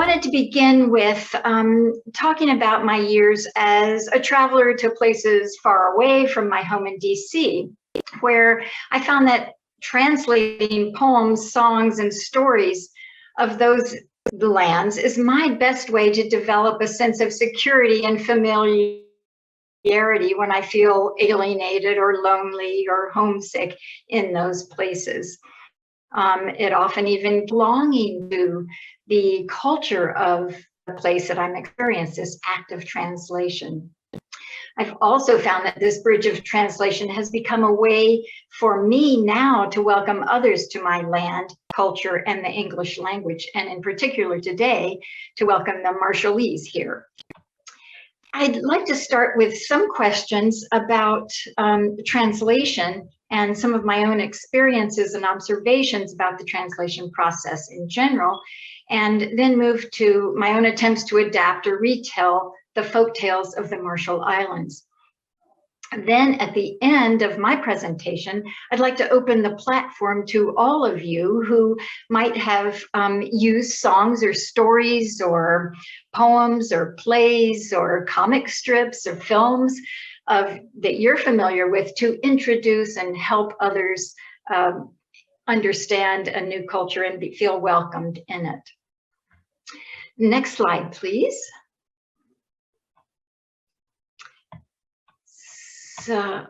wanted to begin with talking about my years as a traveler to places far away from my home in DC, where I found that translating poems, songs, and stories of those lands is my best way to develop a sense of security and familiarity when I feel alienated or lonely or homesick in those places. It often even belonging to the culture of the place that I'm experiencing, this act of translation. I've also found that this bridge of translation has become a way for me now to welcome others to my land, culture, and the English language, and in particular today, to welcome the Marshallese here. I'd like to start with some questions about translation and some of my own experiences and observations about the translation process in general, and then move to my own attempts to adapt or retell the folk tales of the Marshall Islands. Then at the end of my presentation, I'd like to open the platform to all of you who might have used songs or stories or poems or plays or comic strips or films that you're familiar with to introduce and help others understand a new culture and feel welcomed in it. Next slide, please. So,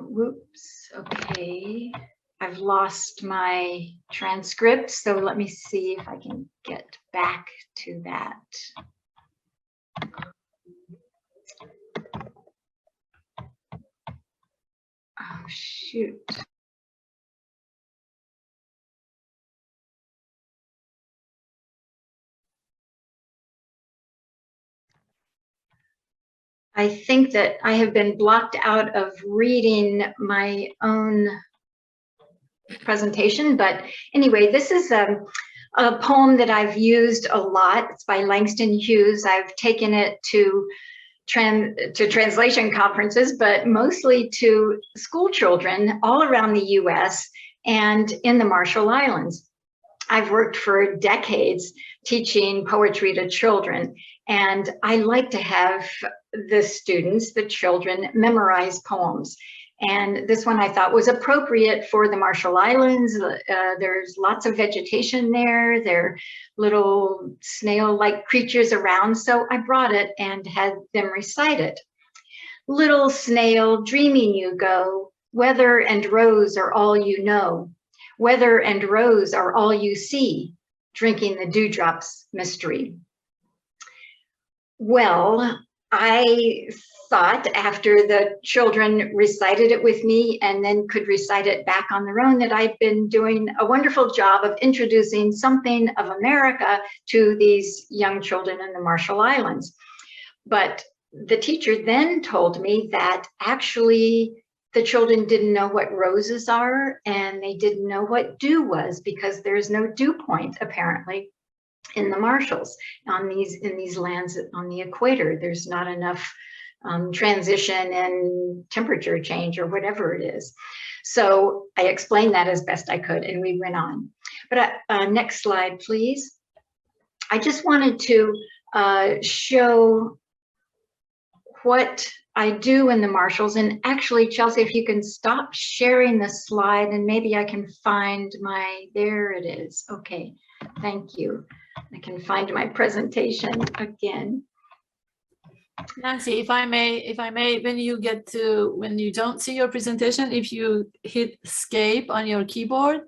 whoops, okay. I've lost my transcript, so let me see if I can get back to that. Oh, shoot. I think that I have been blocked out of reading my own presentation, but anyway, this is a poem that I've used a lot. It's by Langston Hughes. I've taken it to translation conferences, but mostly to school children all around the US and in the Marshall Islands. I've worked for decades teaching poetry to children, and I like to have the students, the children, memorize poems. And this one I thought was appropriate for the Marshall Islands. There's lots of vegetation there. There are little snail-like creatures around, so I brought it and had them recite it. Little snail, dreaming you go, weather and rose are all you know. Weather and rose are all you see, drinking the dewdrops mystery. Well, I thought after the children recited it with me and then could recite it back on their own that I'd been doing a wonderful job of introducing something of America to these young children in the Marshall Islands. But the teacher then told me that actually the children didn't know what roses are and they didn't know what dew was because there's no dew point apparently in the Marshalls in these lands on the equator. There's not enough transition and temperature change or whatever it is. So I explained that as best I could and we went on. But next slide, please. I just wanted to show what I do in the Marshalls. And actually, Chelsea, if you can stop sharing the slide and maybe I can find there it is. Okay, thank you. I can find my presentation again. Nancy, if I may, when you don't see your presentation, if you hit escape on your keyboard,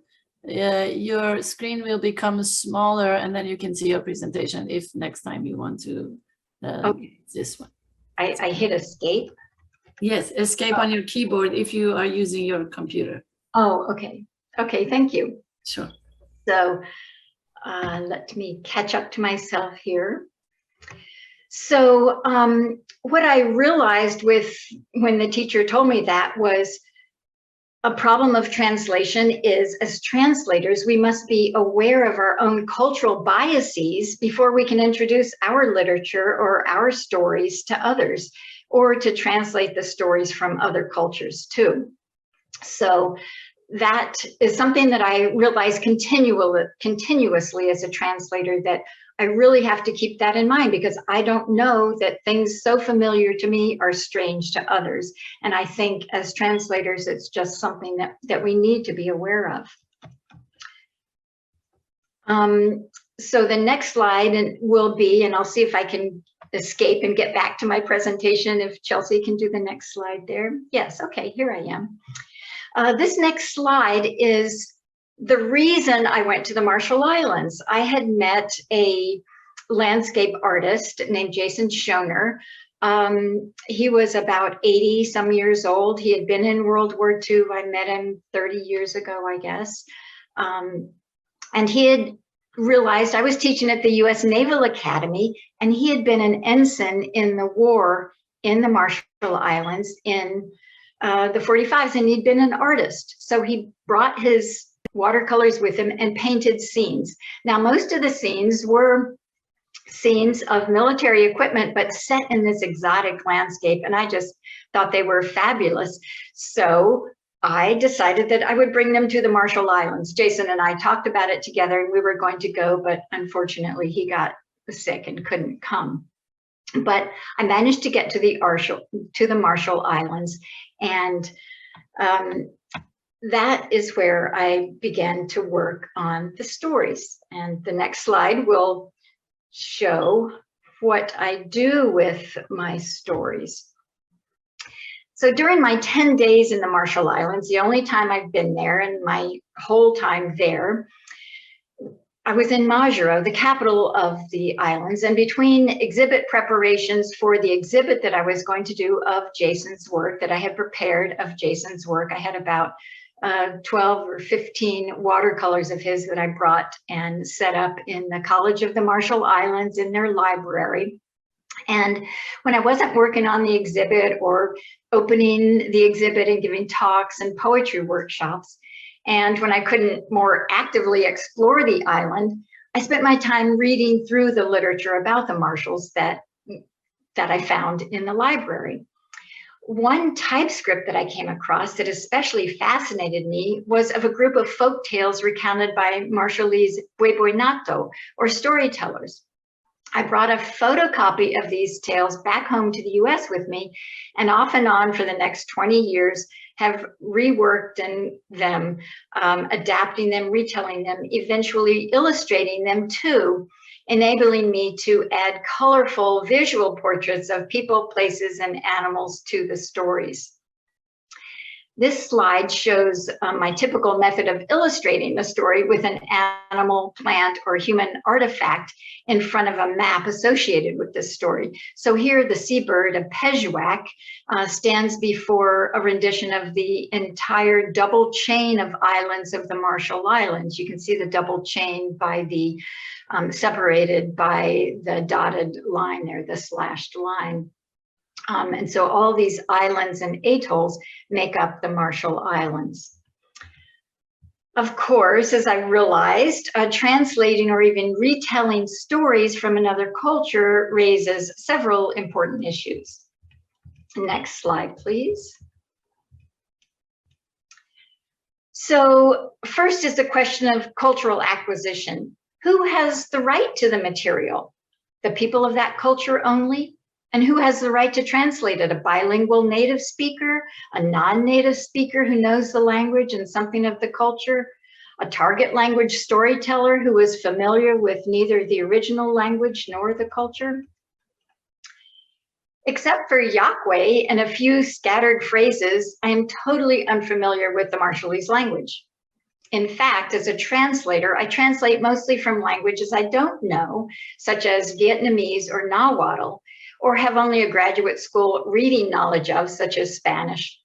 your screen will become smaller and then you can see your presentation if next time you want to okay. This one. I hit escape? Yes, escape on your keyboard if you are using your computer. Oh, okay. Okay, thank you. Sure. So let me catch up to myself here. So what I realized when the teacher told me that was a problem of translation is, as translators, we must be aware of our own cultural biases before we can introduce our literature or our stories to others, or to translate the stories from other cultures too. So that is something that I realize continuously as a translator, that I really have to keep that in mind, because I don't know that things so familiar to me are strange to others. And I think as translators, it's just something that we need to be aware of. So the next slide will be, and I'll see if I can escape and get back to my presentation, if Chelsea can do the next slide there. Yes, okay, here I am. This next slide is the reason I went to the Marshall Islands. I had met a landscape artist named Jason Schoner. He was about 80 some years old. He had been in World War II. I met him 30 years ago, I guess. And he had realized I was teaching at the US Naval Academy, and he had been an ensign in the war in the Marshall Islands in the 45s, and he'd been an artist. So he brought his watercolors with him and painted scenes. Now, most of the scenes were scenes of military equipment, but set in this exotic landscape, and I just thought they were fabulous. So I decided that I would bring them to the Marshall Islands. Jason and I talked about it together, and we were going to go, but unfortunately he got sick and couldn't come. But I managed to get to the Marshall Islands, and that is where I began to work on the stories. And the next slide will show what I do with my stories. So during my 10 days in the Marshall Islands, the only time I've been there and my whole time there, I was in Majuro, the capital of the islands, and between exhibit preparations for the exhibit that I was going to do of Jason's work, that I had prepared of Jason's work, I had about 12 or 15 watercolors of his that I brought and set up in the College of the Marshall Islands in their library. And when I wasn't working on the exhibit or opening the exhibit and giving talks and poetry workshops, and when I couldn't more actively explore the island, I spent my time reading through the literature about the Marshalls that I found in the library. One typescript that I came across that especially fascinated me was of a group of folk tales recounted by Marshallese Nato, or storytellers. I brought a photocopy of these tales back home to the US with me, and off and on for the next 20 years have reworked them, adapting them, retelling them, eventually illustrating them too, enabling me to add colorful visual portraits of people, places, and animals to the stories. This slide shows my typical method of illustrating the story with an animal, plant, or human artifact in front of a map associated with this story. So here the seabird, a pejuak, stands before a rendition of the entire double chain of islands of the Marshall Islands. You can see the double chain by the separated by the dotted line there, the slashed line. And so all these islands and atolls make up the Marshall Islands. Of course, as I realized, translating or even retelling stories from another culture raises several important issues. Next slide, please. So first is the question of cultural acquisition. Who has the right to the material? The people of that culture only? And who has the right to translate it? A bilingual native speaker, a non-native speaker who knows the language and something of the culture, a target language storyteller who is familiar with neither the original language nor the culture? Except for Yokwe and a few scattered phrases, I am totally unfamiliar with the Marshallese language. In fact, as a translator, I translate mostly from languages I don't know, such as Vietnamese or Nahuatl, or have only a graduate school reading knowledge of, such as Spanish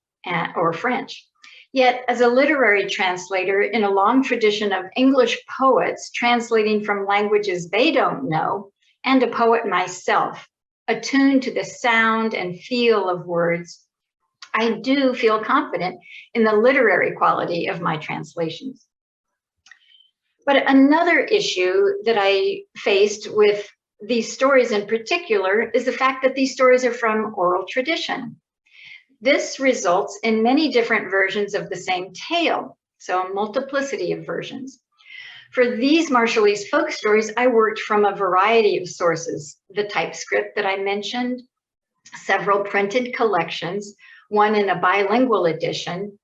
or French. Yet, as a literary translator in a long tradition of English poets translating from languages they don't know, and a poet myself, attuned to the sound and feel of words, I do feel confident in the literary quality of my translations. But another issue that I faced with these stories in particular is the fact that these stories are from oral tradition. This results in many different versions of the same tale. So a multiplicity of versions. For these Marshallese folk stories, I worked from a variety of sources. The typescript that I mentioned, several printed collections, one in a bilingual edition,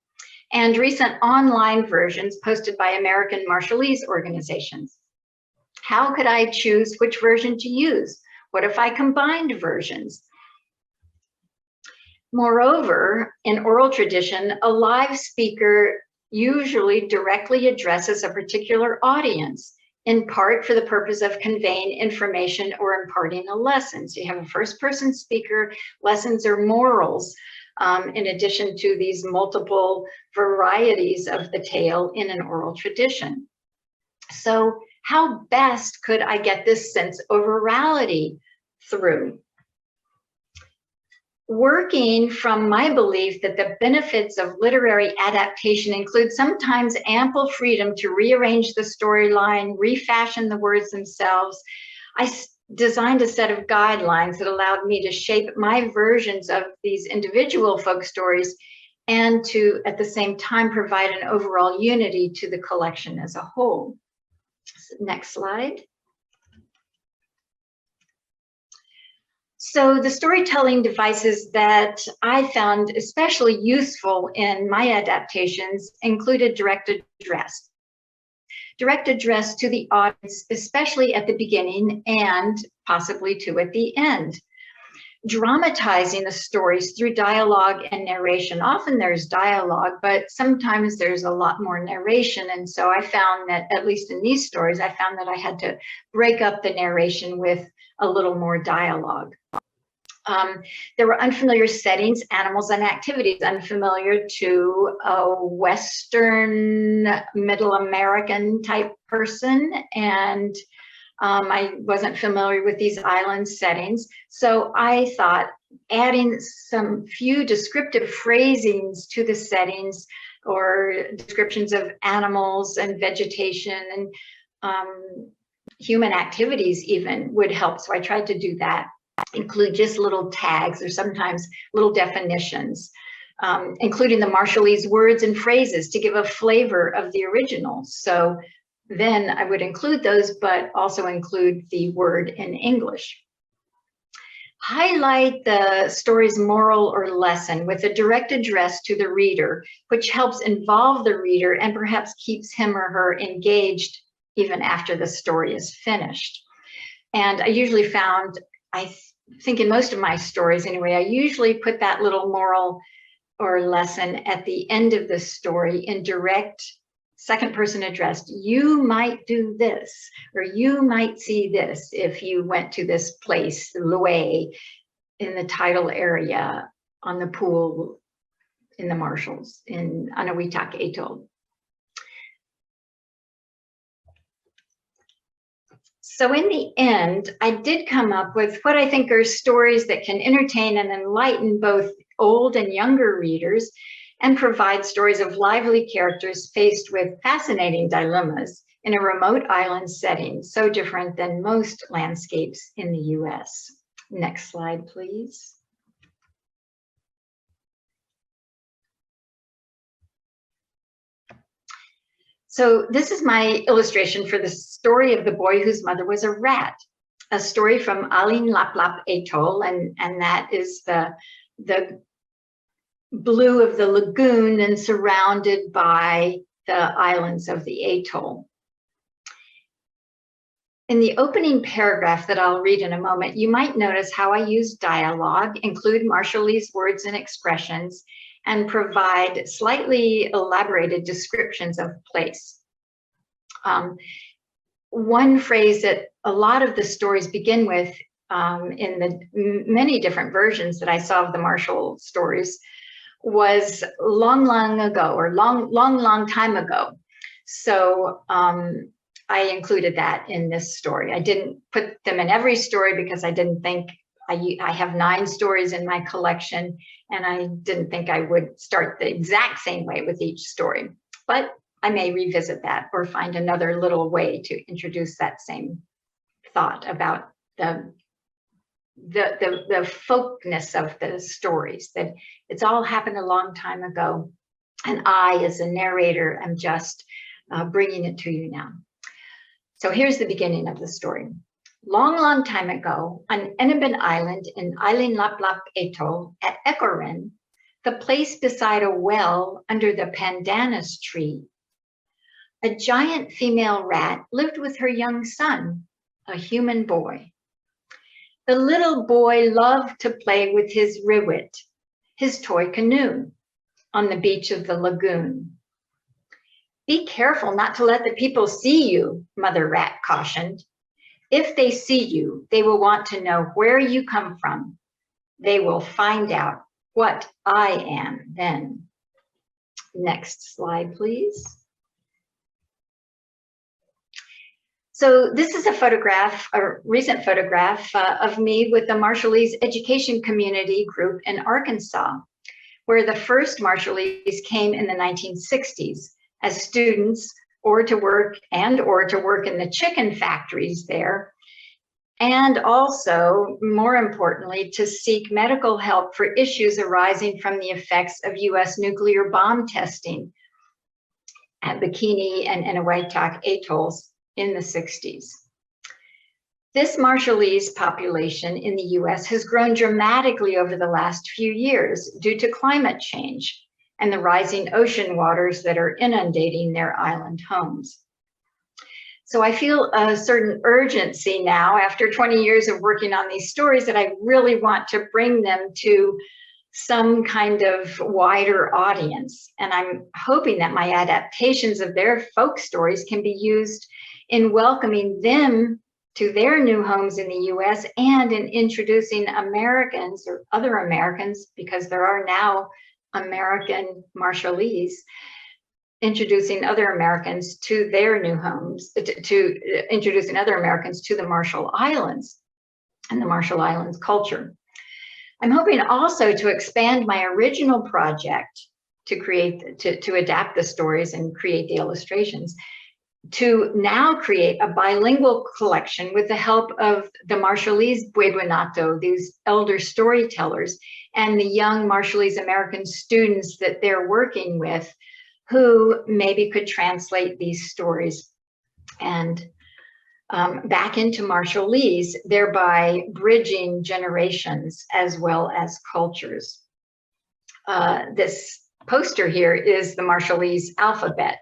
and recent online versions posted by American Marshallese organizations. How could I choose which version to use? What if I combined versions? Moreover, in oral tradition, a live speaker usually directly addresses a particular audience, in part for the purpose of conveying information or imparting a lesson. So you have a first-person speaker, lessons or morals, in addition to these multiple varieties of the tale in an oral tradition. So how best could I get this sense of orality through? Working from my belief that the benefits of literary adaptation include sometimes ample freedom to rearrange the storyline, refashion the words themselves, I designed a set of guidelines that allowed me to shape my versions of these individual folk stories and to, at the same time, provide an overall unity to the collection as a whole. Next slide. So the storytelling devices that I found especially useful in my adaptations included direct address. Direct address to the audience, especially at the beginning and possibly too at the end. Dramatizing the stories through dialogue and narration. Often there's dialogue, but sometimes there's a lot more narration. And so I found that, at least in these stories, I found that I had to break up the narration with a little more dialogue. There were unfamiliar settings, animals, and activities unfamiliar to a Western Middle American type person, and I wasn't familiar with these island settings. So I thought adding some few descriptive phrasings to the settings or descriptions of animals and vegetation and human activities even would help. So I tried to do that. Include just little tags or sometimes little definitions, including the Marshallese words and phrases to give a flavor of the original. So then I would include those, but also include the word in English. Highlight the story's moral or lesson with a direct address to the reader, which helps involve the reader and perhaps keeps him or her engaged even after the story is finished. And I usually found, I think in most of my stories anyway, I usually put that little moral or lesson at the end of the story in direct second person addressed. You might do this, or you might see this if you went to this place, Yokwe, in the tidal area on the pool in the Marshalls in Anahuac Atoll. So in the end, I did come up with what I think are stories that can entertain and enlighten both old and younger readers and provide stories of lively characters faced with fascinating dilemmas in a remote island setting, so different than most landscapes in the US. Next slide, please. So this is my illustration for the story of the boy whose mother was a rat, a story from Alin Lap Lap Atoll, and that is the blue of the lagoon and surrounded by the islands of the atoll. In the opening paragraph that I'll read in a moment, you might notice how I use dialogue, include Marshallese words and expressions, and provide slightly elaborated descriptions of place. One phrase that a lot of the stories begin with in the many different versions that I saw of the Marshall stories was long, long ago, or long time ago. So I included that in this story. I didn't put them in every story because I didn't think, I have 9 stories in my collection, and I didn't think I would start the exact same way with each story. But I may revisit that or find another little way to introduce that same thought about the folkness of the stories, that it's all happened a long time ago. And I, as a narrator, am just bringing it to you now. So here's the beginning of the story. Long, long time ago, on Enabin Island in Island Lap Lap Atoll at Ekoren, the place beside a well under the pandanus tree, a giant female rat lived with her young son, a human boy. The little boy loved to play with his riwit, his toy canoe, on the beach of the lagoon. Be careful not to let the people see you, Mother Rat cautioned. If they see you, they will want to know where you come from. They will find out what I am then. Next slide, please. So this is a photograph, a recent photograph of me with the Marshallese education community group in Arkansas, where the first Marshallese came in the 1960s as students or to work in the chicken factories there, and also, more importantly, to seek medical help for issues arising from the effects of US nuclear bomb testing at Bikini and Eniwetok atolls in the 60s. This Marshallese population in the US has grown dramatically over the last few years due to climate change and the rising ocean waters that are inundating their island homes. So I feel a certain urgency now, after 20 years of working on these stories, that I really want to bring them to some kind of wider audience. And I'm hoping that my adaptations of their folk stories can be used in welcoming them to their new homes in the US and in introducing Americans or other Americans, because there are now American Marshallese, introducing other Americans to their new homes, introducing other Americans to the Marshall Islands and the Marshall Islands culture. I'm hoping also to expand my original project to adapt the stories and create the illustrations, to now create a bilingual collection with the help of the Marshallese Bueduanato, these elder storytellers, and the young Marshallese American students that they're working with, who maybe could translate these stories and back into Marshallese, thereby bridging generations as well as cultures. This poster here is the Marshallese alphabet.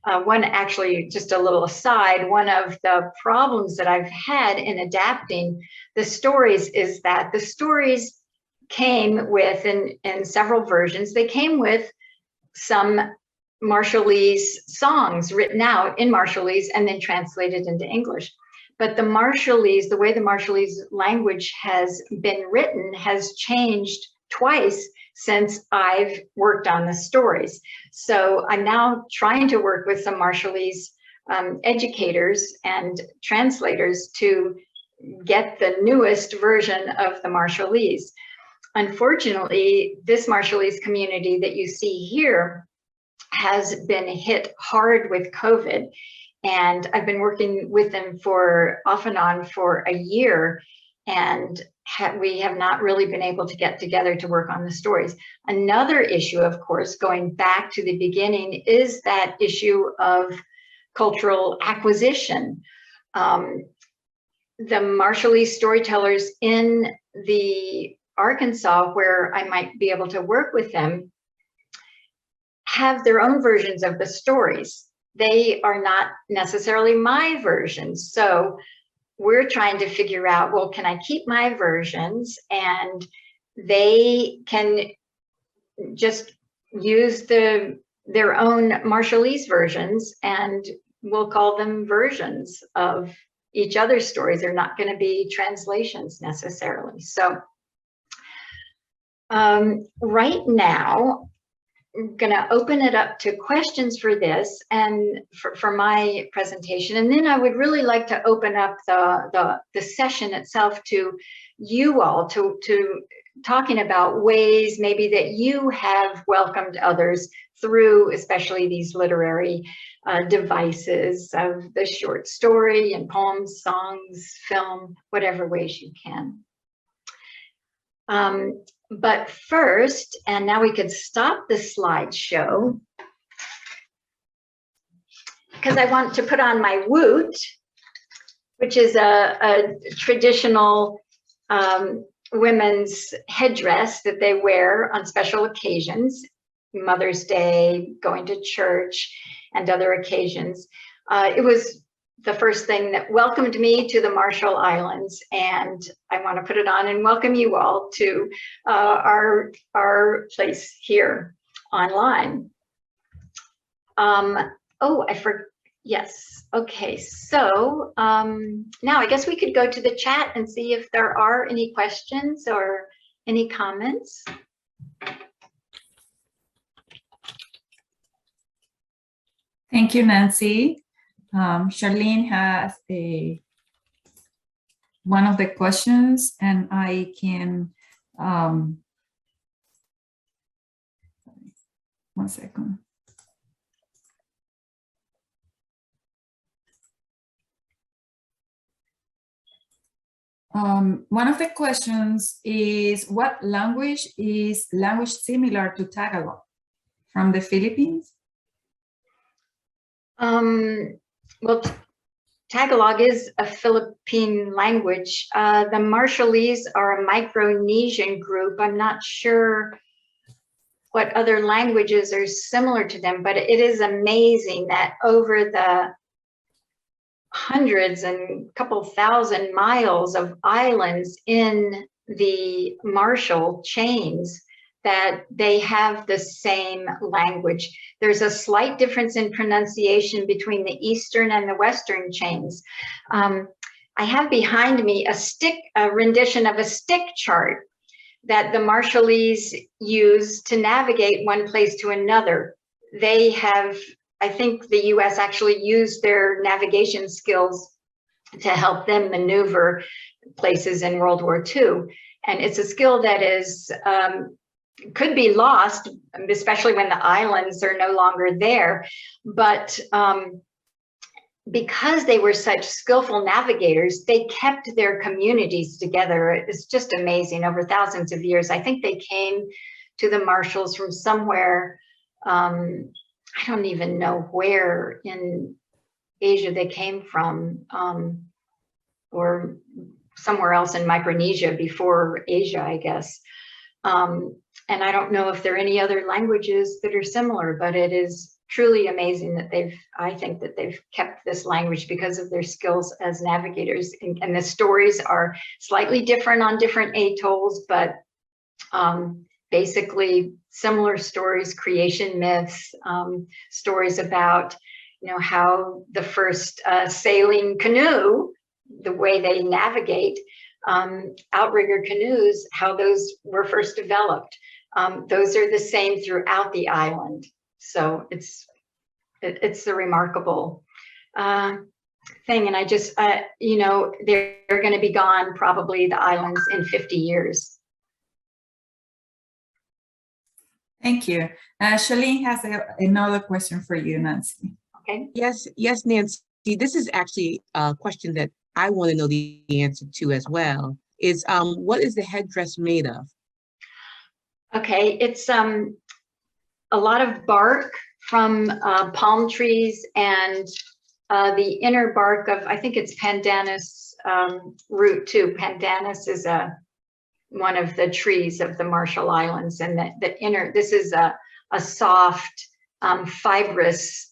Actually, just a little aside, one of the problems that I've had in adapting the stories is that the stories came with, in several versions, they came with some Marshallese songs written out in Marshallese and then translated into English. But the Marshallese, the way the Marshallese language has been written has changed twice since I've worked on the stories. So I'm now trying to work with some Marshallese educators and translators to get the newest version of the Marshallese. Unfortunately, this Marshallese community that you see here has been hit hard with COVID, and I've been working with them off and on for a year, and we have not really been able to get together to work on the stories. Another issue, of course, going back to the beginning, is that issue of cultural acquisition. The Marshallese storytellers in the Arkansas, where I might be able to work with them, have their own versions of the stories. They are not necessarily my versions. So we're trying to figure out, well, can I keep my versions and they can just use their own Marshallese versions, and we'll call them versions of each other's stories. They're not going to be translations necessarily. So right now, I'm going to open it up to questions for this and for my presentation. And then I would really like to open up the session itself to you all, to talking about ways maybe that you have welcomed others through, especially these literary devices of the short story and poems, songs, film, whatever ways you can. But first, and now we could stop the slideshow because I want to put on my woot, which is a traditional women's headdress that they wear on special occasions, Mother's Day, going to church, and other occasions. It was the first thing that welcomed me to the Marshall Islands, and I want to put it on and welcome you all to our place here online. Oh, I forgot. Yes. Okay. So now I guess we could go to the chat and see if there are any questions or any comments. Thank you, Nancy. Charlene has one of the questions, and I can, one second. One of the questions is, what language is similar to Tagalog from the Philippines? Well, Tagalog is a Philippine language. The Marshallese are a Micronesian group. I'm not sure what other languages are similar to them, but it is amazing that over the hundreds and couple thousand miles of islands in the Marshall chains that they have the same language. There's a slight difference in pronunciation between the eastern and the western chains. I have behind me a rendition of a stick chart that the Marshallese use to navigate one place to another. They have, I think the US actually used their navigation skills to help them maneuver places in World War II. And it's a skill that is, could be lost, especially when the islands are no longer there. But because they were such skillful navigators, they kept their communities together. It's just amazing. Over thousands of years, I think they came to the Marshalls from somewhere, I don't even know where in Asia they came from, or somewhere else in Micronesia before Asia, I guess. And I don't know if there are any other languages that are similar, but it is truly amazing that I think that they've kept this language because of their skills as navigators. And the stories are slightly different on different atolls, but basically similar stories, creation myths, stories about, how the first sailing canoe, the way they navigate, outrigger canoes, how those were first developed. Those are the same throughout the island. So it's a remarkable thing. And I just, they're going to be gone, probably, the islands, in 50 years. Thank you. Charlene has another question for you, Nancy. Okay. Yes, Nancy. This is actually a question that I want to know the answer to as well. Is what is the headdress made of? Okay, it's a lot of bark from palm trees, and the inner bark of, I think it's pandanus root too. Pandanus is one of the trees of the Marshall Islands, and this is a soft, fibrous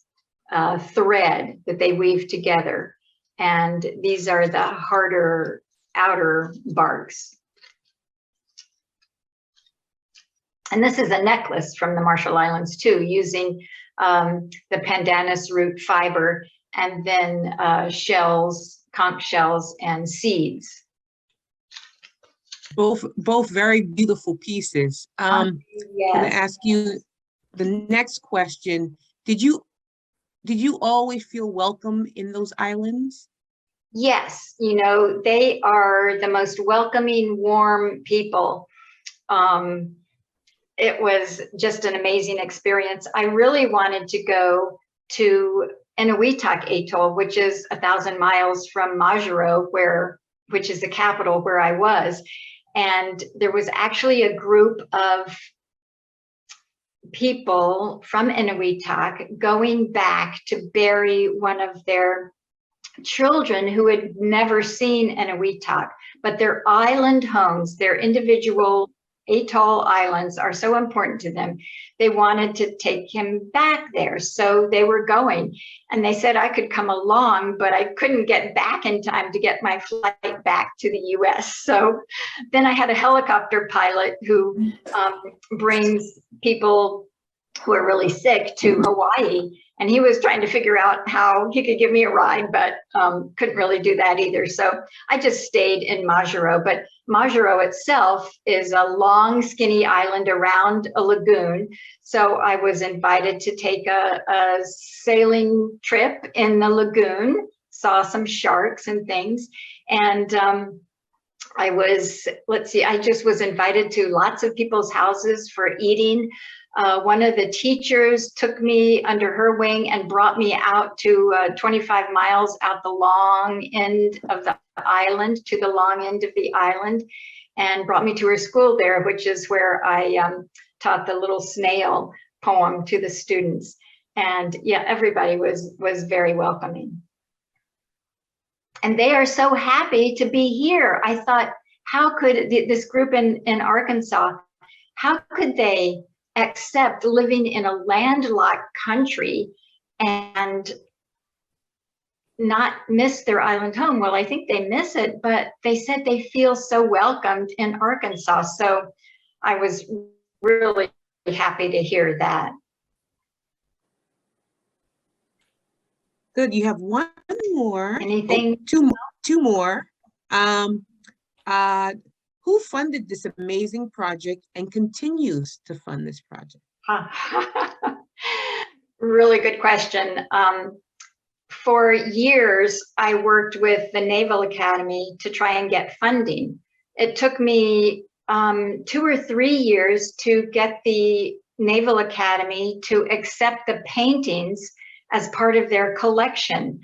thread that they weave together. And these are the harder outer barks. And this is a necklace from the Marshall Islands too, using the pandanus root fiber, and then shells, conch shells, and seeds. Both very beautiful pieces. Yes. I'm going to ask you the next question. Did you always feel welcome in those islands? Yes, they are the most welcoming, warm people. It was just an amazing experience. I really wanted to go to Enewetak Atoll, which is 1,000 miles from Majuro, which is the capital where I was. And there was actually a group of people from Inuiatak going back to bury one of their children who had never seen Inuiatak, but their island homes, their individual atoll islands are so important to them. They wanted to take him back there. So they were going, and they said I could come along, but I couldn't get back in time to get my flight back to the US. So then I had a helicopter pilot who brings people who are really sick to Hawaii. And he was trying to figure out how he could give me a ride, but couldn't really do that either. So I just stayed in Majuro. But Majuro itself is a long, skinny island around a lagoon. So I was invited to take a sailing trip in the lagoon, saw some sharks and things. And I was, I just was invited to lots of people's houses for eating. One of the teachers took me under her wing and brought me out to 25 miles out the long end of the island, to the long end of the island, and brought me to her school there, which is where I taught the little snail poem to the students. And yeah, everybody was very welcoming. And they are so happy to be here. I thought, how could this group in Arkansas, how could they accept living in a landlocked country and not miss their island home? Well, I think they miss it, but they said they feel so welcomed in Arkansas. So I was really happy to hear that. Good. You have one more. Anything? Oh, two more. Who funded this amazing project and continues to fund this project? Really good question. For years, I worked with the Naval Academy to try and get funding. It took me 2 or 3 years to get the Naval Academy to accept the paintings as part of their collection.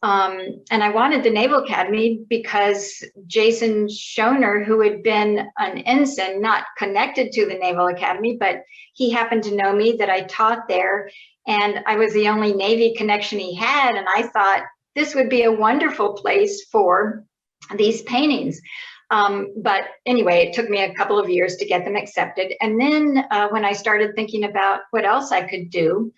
And I wanted the Naval Academy because Jason Schoner, who had been an ensign, not connected to the Naval Academy, but he happened to know me, that I taught there, and I was the only Navy connection he had, and I thought this would be a wonderful place for these paintings. But anyway, it took me a couple of years to get them accepted. And then when I started thinking about what else I could do,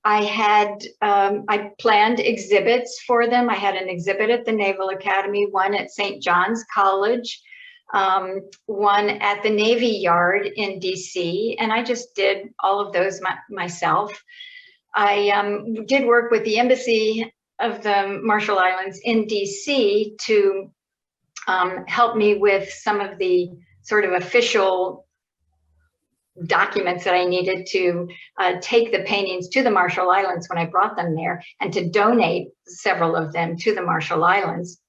I planned exhibits for them. I had an exhibit at the Naval Academy, one at St. John's College, one at the Navy Yard in DC, and I just did all of those myself. I did work with the Embassy of the Marshall Islands in DC to help me with some of the sort of official documents that I needed to take the paintings to the Marshall Islands when I brought them there, and to donate several of them to the Marshall Islands.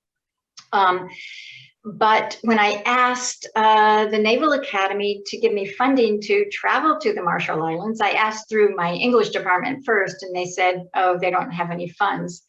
But when I asked the Naval Academy to give me funding to travel to the Marshall Islands, I asked through my English department first, and they said, oh, they don't have any funds.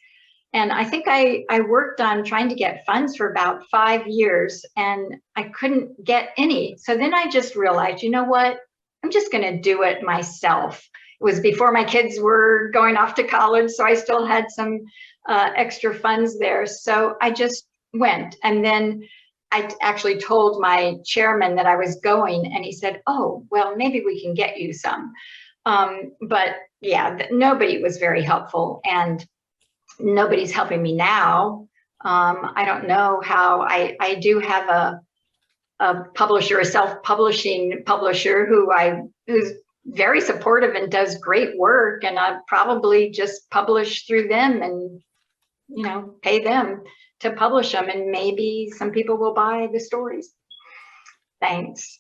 And I think I worked on trying to get funds for about 5 years, and I couldn't get any. So then I just realized, you know what? I'm just going to do it myself. It was before my kids were going off to college, so I still had some extra funds there. So I just went, and then I actually told my chairman that I was going, and he said, oh, well, maybe we can get you some. But yeah, nobody was very helpful, and nobody's helping me now. I don't know how. I do have a publisher, a self-publishing publisher who's very supportive and does great work, and I probably just publish through them and, you know, pay them to publish them, and maybe some people will buy the stories. Thanks.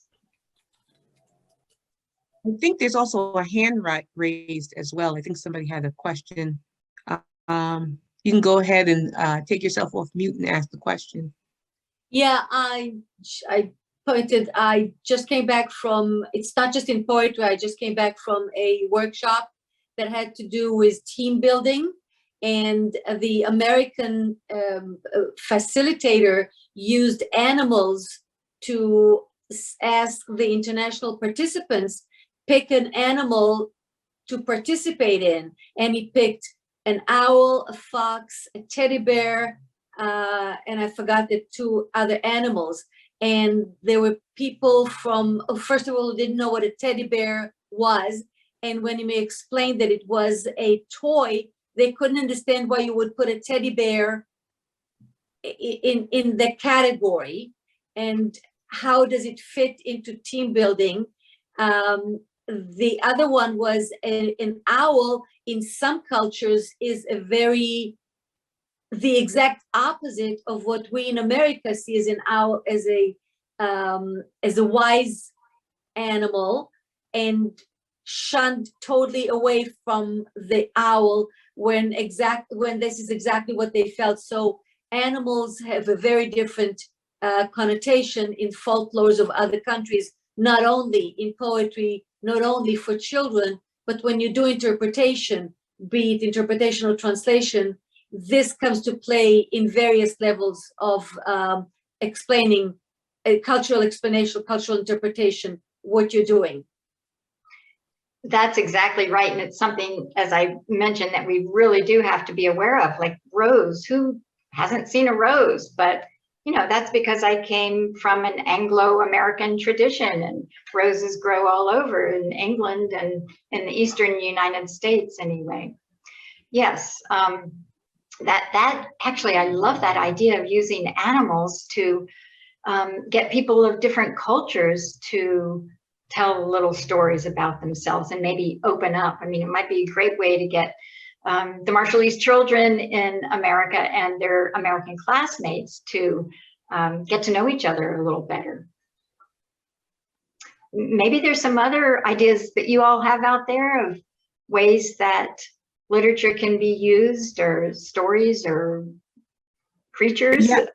I think there's also a hand raised as well. I think somebody had a question. You can go ahead and take yourself off mute and ask the question. Yeah, I pointed, I just came back from, it's not just in poetry, I just came back from a workshop that had to do with team building, and the American facilitator used animals to ask the international participants, pick an animal to participate in. And he picked an owl, a fox, a teddy bear, and I forgot the two other animals. And there were people from, first of all, who didn't know what a teddy bear was. And when he explained that it was a toy, they couldn't understand why you would put a teddy bear in the category, and how does it fit into team building. The other one was an owl in some cultures is the exact opposite of what we in America see as an owl, as a wise animal, and shunned totally away from the owl when this is exactly what they felt. So animals have a very different connotation in folklores of other countries, not only in poetry, not only for children, but when you do interpretation, be it interpretation or translation, this comes to play in various levels of explaining a cultural explanation, cultural interpretation, what you're doing. That's exactly right. And it's something, as I mentioned, that we really do have to be aware of, like rose. Who hasn't seen a rose? But, you know, that's because I came from an Anglo-American tradition, and roses grow all over in England and in the Eastern United States anyway. Yes, that actually, I love that idea of using animals to get people of different cultures to tell little stories about themselves and maybe open up. I mean, it might be a great way to get the Marshallese children in America and their American classmates to get to know each other a little better. Maybe there's some other ideas that you all have out there of ways that literature can be used, or stories or creatures. Yeah.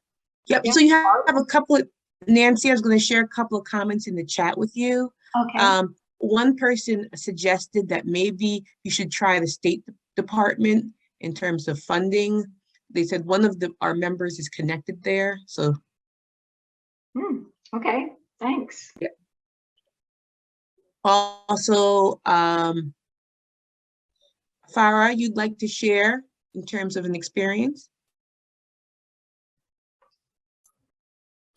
Yep. Yeah. So you have a couple of, Nancy, I was going to share a couple of comments in the chat with you. Okay. One person suggested that maybe you should try the State Department in terms of funding. They said one of our members is connected there. So. Okay, thanks. Yeah. Also, Farah, you'd like to share in terms of an experience?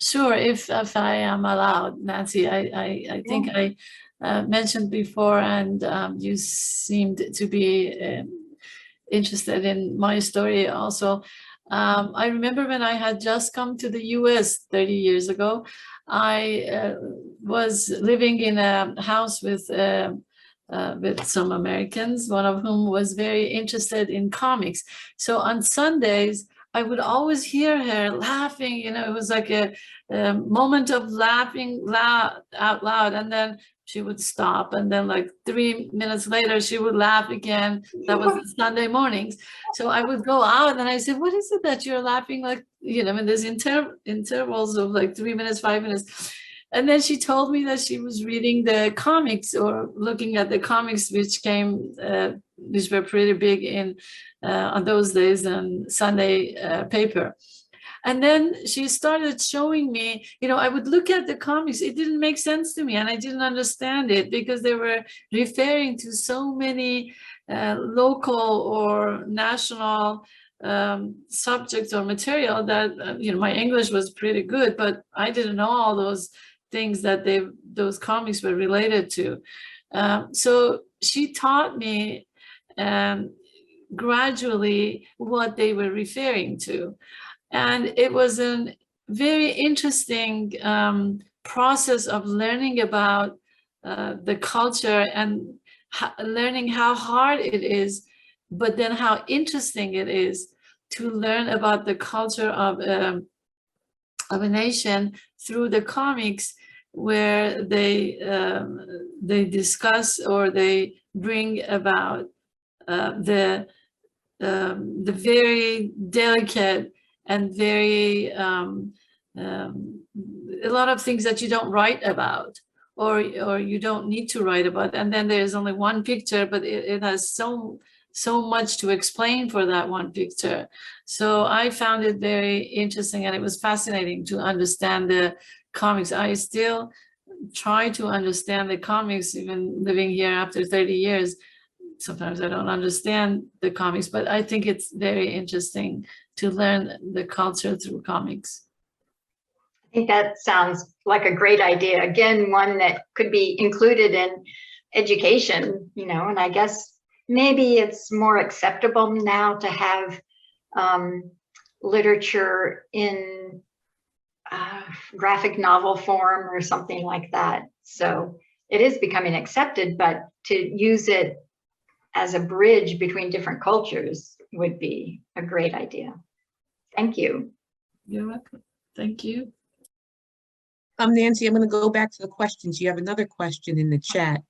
Sure, if I am allowed, Nancy. I think I mentioned before, and you seemed to be interested in my story also. I remember when I had just come to the US 30 years ago, I was living in a house with some Americans, one of whom was very interested in comics. So on Sundays, I would always hear her laughing. You know, it was like a moment of laughing out loud, and then she would stop, and then like 3 minutes later she would laugh again. That was Sunday mornings. So I would go out and I said, what is it that you're laughing, like, you know, in there's intervals of like 3 minutes, 5 minutes. And then she told me that she was reading the comics, or looking at the comics, which were pretty big in on those days, and Sunday paper. And then she started showing me, you know, I would look at the comics. It didn't make sense to me, and I didn't understand it, because they were referring to so many local or national subjects or material that, you know, my English was pretty good, but I didn't know all those things that those comics were related to. So she taught me gradually what they were referring to. And it was a very interesting process of learning about the culture, and learning how hard it is, but then how interesting it is to learn about the culture of a nation through the comics, where they discuss, or they bring about the very delicate and very a lot of things that you don't write about, or you don't need to write about. And then there's only one picture, but it has so much to explain for that one picture. So I found it very interesting, and it was fascinating to understand the comics. I still try to understand the comics, even living here after 30 years. Sometimes I don't understand the comics, but I think it's very interesting to learn the culture through comics. I think that sounds like a great idea. Again, one that could be included in education, you know, and I guess maybe it's more acceptable now to have literature in graphic novel form or something like that. So it is becoming accepted, but to use it as a bridge between different cultures would be a great idea. Thank you. You're welcome. Thank you. Nancy, I'm going to go back to the questions. You have another question in the chat.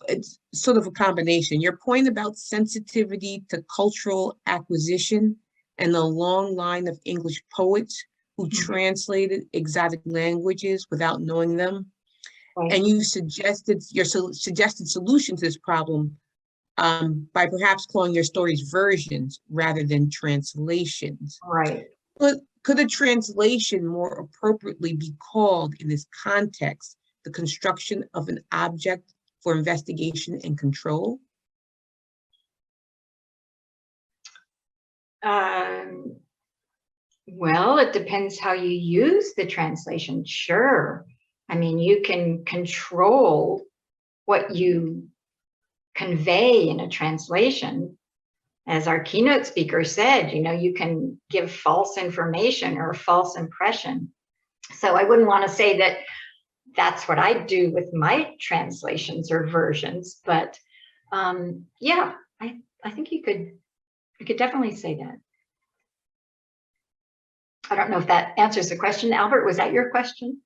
It's sort of a combination. Your point about sensitivity to cultural acquisition and the long line of English poets who translated exotic languages without knowing them. Right. And you suggested suggested solution to this problem by perhaps calling your stories versions rather than translations. Right. But could a translation more appropriately be called in this context the construction of an object for investigation and control? Well, it depends how you use the translation. Sure. I mean, you can control what you convey in a translation. As our keynote speaker said, you know, you can give false information or a false impression. So I wouldn't want to say that that's what I do with my translations or versions, but yeah, I think you could definitely say that. I don't know if that answers the question. Albert, was that your question?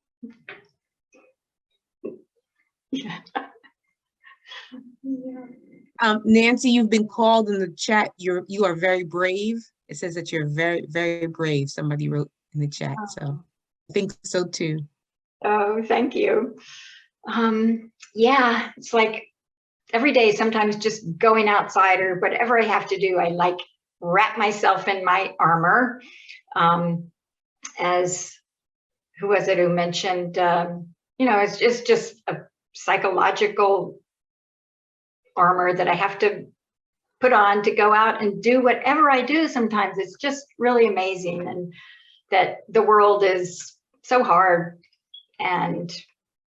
Yeah. Nancy, you've been called in the chat. You are very brave. It says that you're very, very brave. Somebody wrote in the chat, so I think so too. Oh, thank you. Yeah, it's like every day, sometimes just going outside or whatever I have to do, I like wrap myself in my armor. As who was it who mentioned, you know, it's just a psychological armor that I have to put on to go out and do whatever I do. Sometimes it's just really amazing, and that the world is so hard, and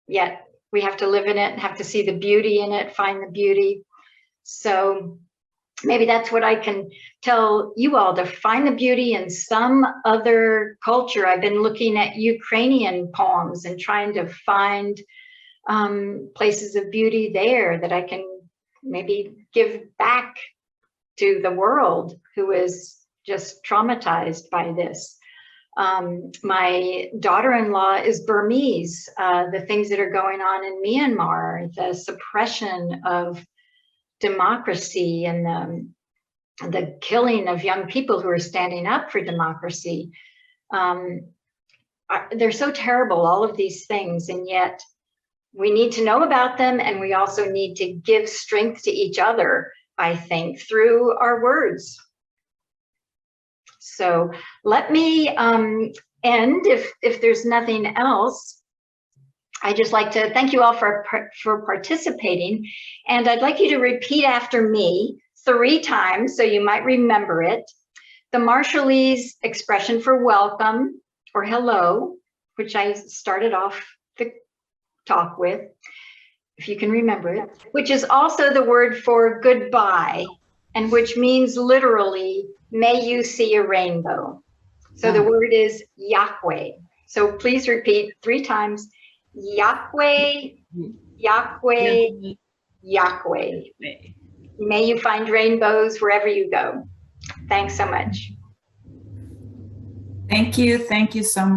yet we have to live in it and have to see the beauty in it, find the beauty. So maybe that's what I can tell you all, to find the beauty in some other culture. I've been looking at Ukrainian poems and trying to find places of beauty there that I can maybe give back to the world who is just traumatized by this. My daughter-in-law is Burmese. The things that are going on in Myanmar, the suppression of democracy and the killing of young people who are standing up for democracy. They're so terrible, all of these things, and yet we need to know about them, and we also need to give strength to each other, I think, through our words. So let me end, if there's nothing else. I'd just like to thank you all for participating, and I'd like you to repeat after me 3 times so you might remember it. The Marshallese expression for welcome or hello, which I started off the talk with, if you can remember it, which is also the word for goodbye, and which means literally, may you see a rainbow. So the word is Yokwe. So please repeat 3 times. Yokwe, Yokwe, Yokwe. May you find rainbows wherever you go. Thanks so much. Thank you so much.